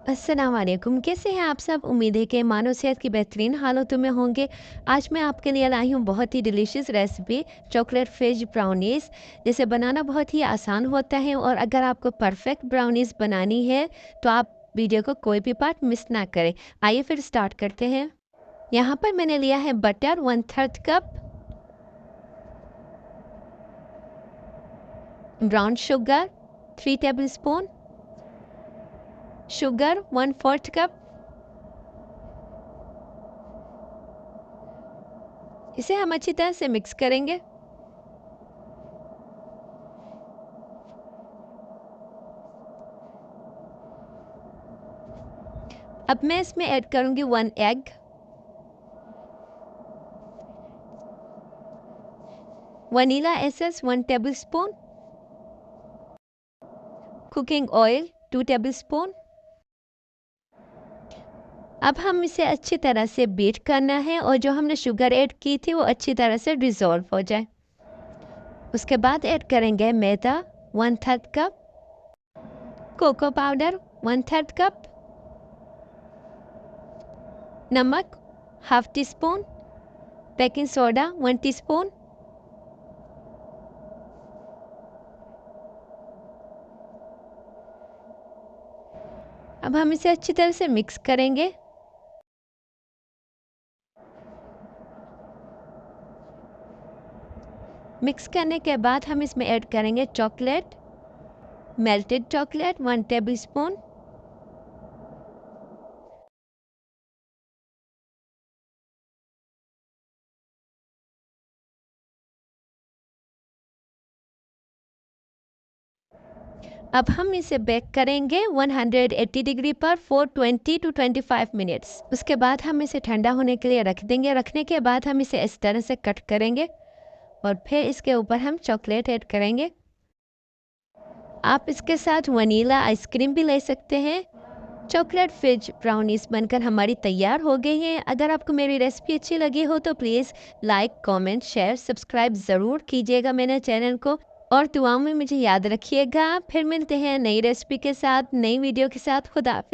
अस्सलाम वालेकुम। कैसे हैं आप सब? उम्मीद है कि मानो सेहत की बेहतरीन हालतों में होंगे। आज मैं आपके लिए लाई हूँ बहुत ही डिलीशियस रेसिपी चॉकलेट फिज ब्राउनीज़। जिसे बनाना बहुत ही आसान होता है और अगर आपको परफेक्ट ब्राउनीज़ बनानी है तो आप वीडियो को कोई भी पार्ट मिस ना करें। आइए फिर स्टार्ट करते हैं। यहाँ पर मैंने लिया है butter 1/3 cup, brown sugar 3 table spoon, sugar 1/4 cup. इसे हम अच्छी तरह से मिक्स करेंगे। अब मैं इसमें ऐड करूँगी 1 egg, vanilla essence 1 table spoon, cooking oil 2 table spoon. अब हम इसे अच्छी तरह से बीट करना है और जो हमने शुगर ऐड की थी वो अच्छी तरह से डिज़ोल्व हो जाए। उसके बाद ऐड करेंगे मैदा 1/3 कप, कोको पाउडर 1/3 कप, नमक half tea spoon, baking soda 1 teaspoon. अब हम इसे अच्छी तरह से मिक्स करेंगे। मिक्स करने के बाद हम इसमें ऐड करेंगे chocolate, melted chocolate 1 table spoon, अब हम इसे बेक करेंगे 180 डिग्री पर 420 टू 25 मिनट्स। उसके बाद हम इसे ठंडा होने के लिए रख देंगे। रखने के बाद हम इसे इस तरह से कट करेंगे और फिर इसके ऊपर हम चॉकलेट ऐड करेंगे। आप इसके साथ वनीला आइसक्रीम भी ले सकते हैं। चॉकलेट फिज ब्राउनीज बनकर हमारी तैयार हो गई हैं। अगर आपको मेरी रेसिपी अच्छी लगी हो तो please like, comment, share, subscribe ज़रूर कीजिएगा मेरे चैनल को और दुआओं में मुझे याद रखिएगा। फिर मिलते हैं नई रेसिपी के साथ, नई वीडियो के साथ। खुदा हाफिज़।